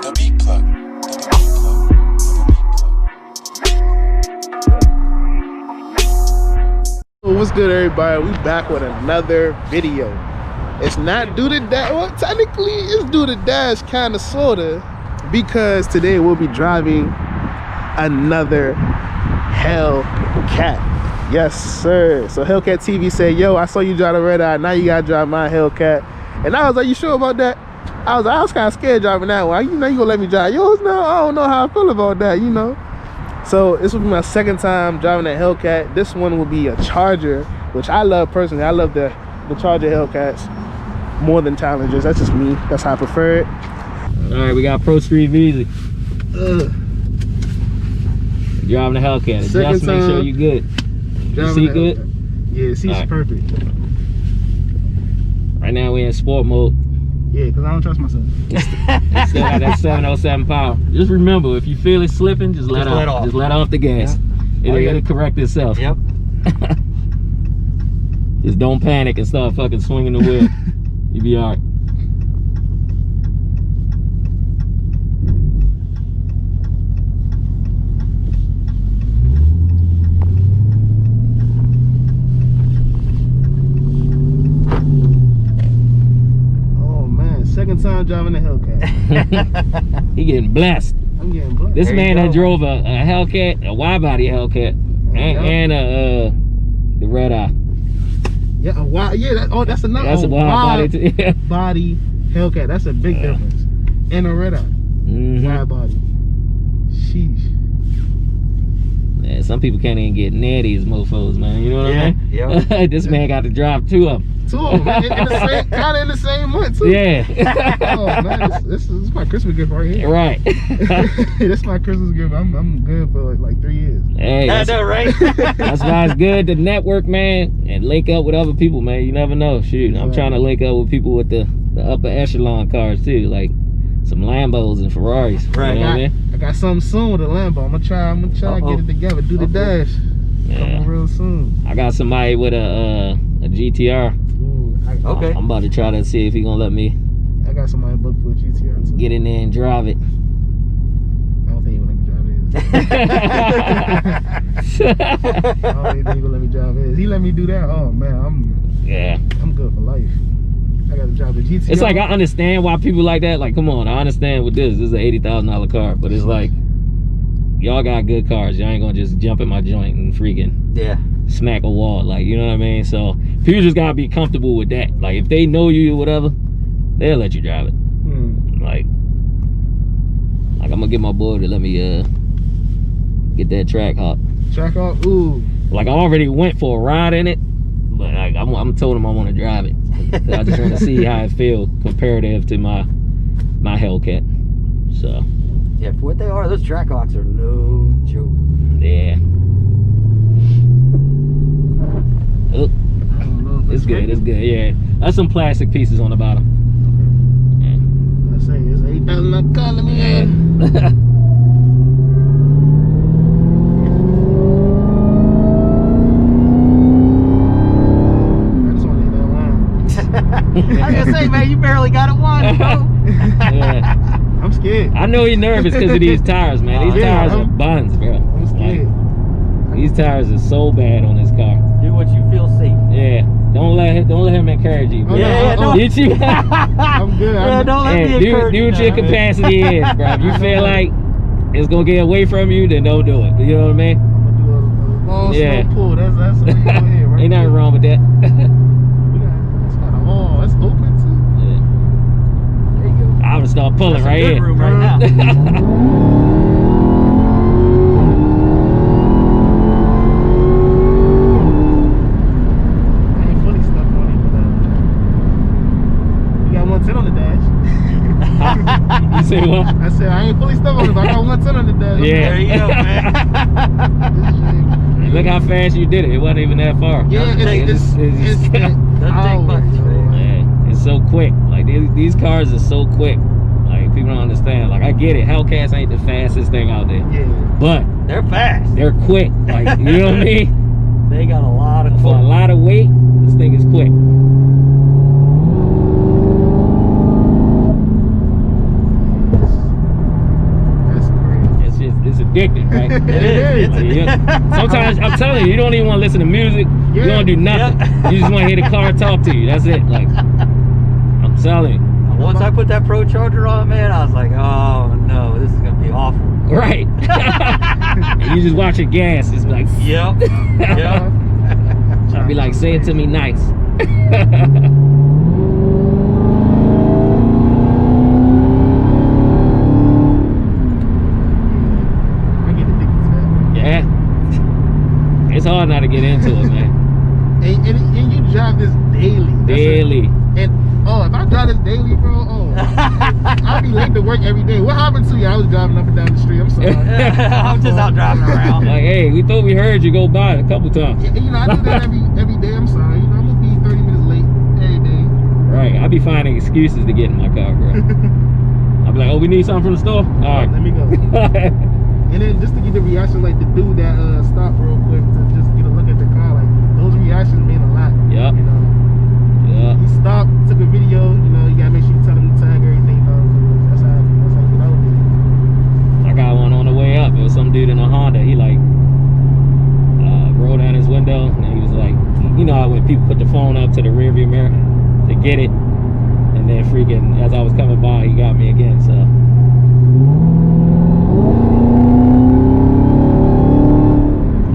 What's good, everybody? We back with another video. It's not do the dash. Well, technically it's do the dash, kind of, sorta, because today we'll be driving another Hellcat. Yes, sir. So Hellcat TV said, yo, I saw you drive the Redeye, now you gotta drive my Hellcat. And I was like, you sure about that? I was kind of scared driving that one. You know, you gonna let me drive yours now? I don't know how I feel about that, you know. So this will be my second time driving that Hellcat. This one will be a Charger, which I love personally. I love the Charger Hellcats more than Challengers. That's just me. That's how I prefer it. All right, we got Pro Street Easy. Driving the Hellcat. Just make sure you're good. You see good? Yeah, the seat's perfect. Right now we're in sport mode. Yeah, because I don't trust myself. It's still got that 707 power. Just remember, if you feel it slipping, just let off. Just let off the gas. Yeah. It'll correct itself. Yep. Just don't panic and start fucking swinging the wheel. You'll be all right. Second time driving a Hellcat. He getting blessed. I'm getting blessed. This man that drove a Hellcat, a wide-body Hellcat, and the Redeye. Yeah, a wide. Yeah, that's another. That's a wide body. Body Hellcat. That's a big difference. And a Redeye. Wide body. Sheesh. Man, some people can't even get near these mofos, man. You know what I mean? Yeah. This man got to drive two of them. Two of them, kind of in the same month too. Yeah. Oh man, this is my Christmas gift right here. Right. This is my Christmas gift. I'm good for like 3 years. Hey, I know, right? That's why it's good to network, man, and link up with other people, man. You never know. Shoot, I'm trying to link up with people with the upper echelon cars too, like some Lambos and Ferraris. Right. You know what I mean? I got something soon with a Lambo. I'm gonna try to get it together. Do the dash. Coming real soon. I got somebody with a GTR. Okay. I'm about to try to see if he gonna let me. I got somebody booked for a GTR too. Get in there and drive it. I don't think he gonna let me drive his. I don't even think he gonna let me drive his. He let me do that. Oh man, I'm good for life. I gotta drive the GTR. It's like I understand why people like that. Like, come on, I understand with this. This is an $80,000 car, but it's like y'all got good cars. Y'all ain't gonna just jump in my joint and freaking smack a wall, like, you know what I mean? So people just gotta be comfortable with that. Like, if they know you or whatever, they'll let you drive it. Like I'm gonna get my boy to let me get that track hop. Track hop? Ooh. Like, I already went for a ride in it, but like, I'm told him I want to drive it. I just want to see how it feels comparative to my Hellcat. So yeah, for what they are, those track hawks are no joke. Yeah. Oh, it's good. It's good. Yeah, that's some plastic pieces on the bottom. Yeah. I say it's $8,000 car. Let me add. I just want to hit that line. I was gonna say, man, you barely got it once, bro. Yeah. I'm scared. I know he's nervous because of these tires, man. These tires are buns, bro. I'm scared. Like, these tires are so bad on this car. Do what you feel safe. Yeah. Don't let him encourage you, bro. No. Did you? I'm good. Yeah, don't let me encourage do you. what your capacity is, bro. If you feel like it's gonna get away from you, then don't do it. You know what I mean? I'm gonna do a long slow pull. That's what we go here, right? Ain't nothing wrong with that. It's kind of it's open too. Yeah. There you go. I'm gonna start pulling right here. Room right now. You say what? I said I ain't fully stuck on it, but I got 110 on the dash. Yeah. There you go, man. Look how fast you did it. It wasn't even that far. Yeah, Doesn't take much, man. Yeah, it's so quick. Like these cars are so quick. Like, people don't understand. Like, I get it. Hellcats ain't the fastest thing out there. Yeah. But they're fast. they're quick. Like, you know what I mean? They got a lot of For a lot of weight, this thing is quick. addicted, right? It is. Sometimes I'm telling you, you don't even want to listen to music. You Yeah. don't want to do nothing. You just want to hear the car talk to you. That's it. Like, I'm telling you. Once I put that Pro Charger on, man, I was like, oh no, this is gonna be awful. Right. And you just watch it gas. It's like, Yep. Yep. I'll be like, say it to me nice. Yeah. It's hard not to get into it, man. And you drive this daily. Daily. And if I drive this daily, bro, I'll be late to work every day. What happened to you? I was driving up and down the street. I'm sorry. I'm just out driving around. Like, hey, we thought we heard you go by a couple times. Yeah, you know, I do that every day. I'm sorry. You know, I'm gonna be 30 minutes late every day. Right. I be finding excuses to get in my car, bro. I'll be like, oh, we need something from the store? All right. Let me go. And then just to get the reaction, like the dude that stopped real quick to just get a look at the car, like those reactions mean a lot. Yep. You know. Yeah. He stopped, took a video. You know, you gotta make sure you tell him to tag everything. You know, that's how you get out there. I got one on the way up. It was some dude in a Honda. He like rolled down his window and he was like, you know how when people put the phone up to the rear view mirror to get it, and then freaking as I was coming by, he got me again. So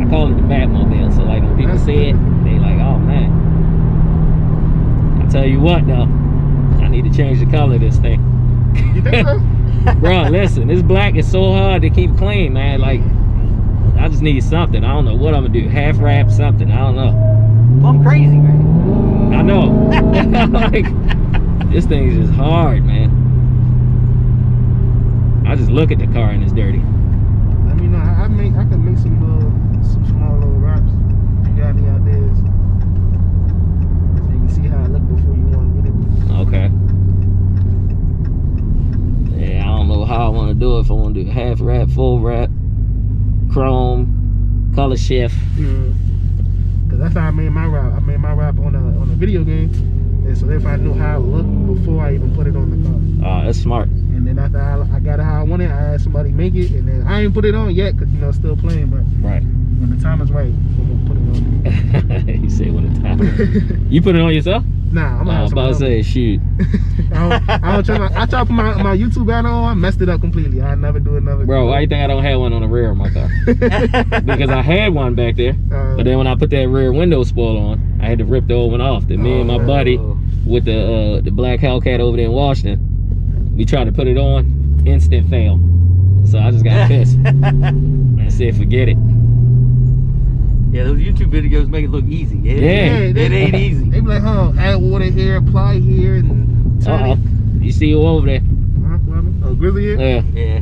I call it the Batmobile. So like when people see it, they like, oh man. I tell you what though, I need to change the color of this thing. You think so? Bro, listen, this black is so hard to keep clean, man. Like, I just need something. I don't know what I'm gonna do. Half wrap something. I don't know. Well, I'm crazy, man. I know. Like, this thing is just hard, man. I just look at the car and it's dirty. Let me know. I can make some small little wraps. You got any ideas? So you can see how it look before you want to get it. Okay. Yeah, I don't know how I want to do it. If I want to do half wrap, full wrap, chrome, color shift. Cause that's how I made my wrap. I made my wrap on a video game, and so if I knew how it looked before I even put it on the car. Oh, that's smart. And then after I got it how I wanted, I had somebody make it, and then I ain't put it on yet, cause you know still playing. But Right. when the time is right, we're gonna put it on. You say when the time. You put it on yourself? Nah, I'm I not was about to say, shoot. I tried to put my YouTube banner on, messed it up completely. I never do another. Bro, why you think I don't have one on the rear of my car? Because I had one back there, but then when I put that rear window spoiler on, I had to rip the old one off. Then me and my buddy with the black Hellcat over there in Washington, we tried to put it on, instant fail. So I just got pissed and said, forget it. Yeah, those YouTube videos make it look easy. It ain't easy. They be like, add water here, apply here, and turn it. You see you over there? Oh, Grizzly here? Yeah. Yeah.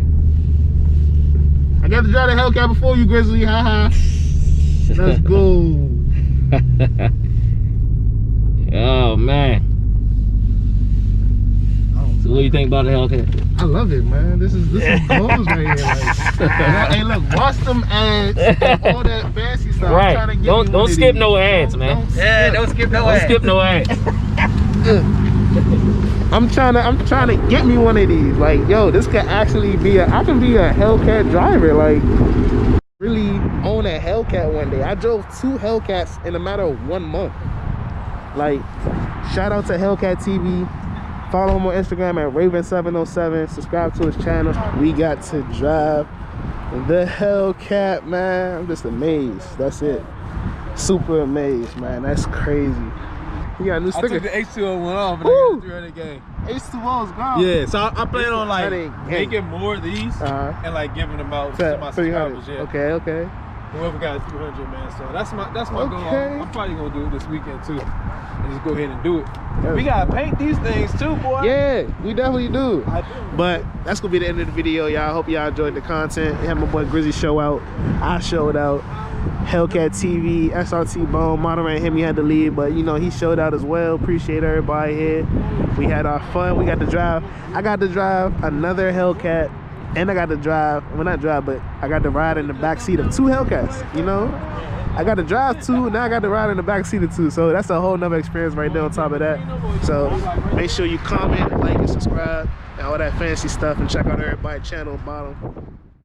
I got to drive the Hellcat before you, Grizzly. Haha. Let's go. Oh man. So what do you think about the Hellcat? I love it, man. This is goals right here. Like, hey, look, watch them ads and all that fancy stuff. Right. I'm trying to get Don't skip no ads, man. Don't skip no Don't ads. skip no ads. I'm trying to get me one of these. Like, yo, this could actually be I can be a Hellcat driver. Like, really own a Hellcat one day. I drove 2 Hellcats in a matter of 1 month. Like, shout out to Hellcat TV. Follow him on Instagram at Raven707. Subscribe to his channel. We got to drive the Hellcat, man. I'm just amazed. That's it. Super amazed, man. That's crazy. He got a new sticker. I took the H201 off and I got a 300 game. H2O's gone. Yeah, so I plan on like That ain't making more of these and like giving them out to my 300. subscribers. Yeah. Okay. Whoever got 300, man. So that's my goal. Okay. I'm probably gonna do it this weekend too, and just go ahead and do it. Yes. We gotta paint these things too, boy. Yeah, we definitely do. I do. But that's gonna be the end of the video, y'all. Hope y'all enjoyed the content. We had my boy Grizzy show out. I showed out. Hellcat TV, SRT Bone, moderating him, he had to leave, but you know, he showed out as well. Appreciate everybody here. We had our fun. We got to drive. I got to drive another Hellcat, and I got to drive, well not drive, but I got to ride in the back seat of 2 Hellcats, you know? I got to drive 2, now I got to ride in the back seat of 2, so that's a whole nother experience right there on top of that. So make sure you comment, like, and subscribe, and all that fancy stuff, and check out everybody's channel bottom.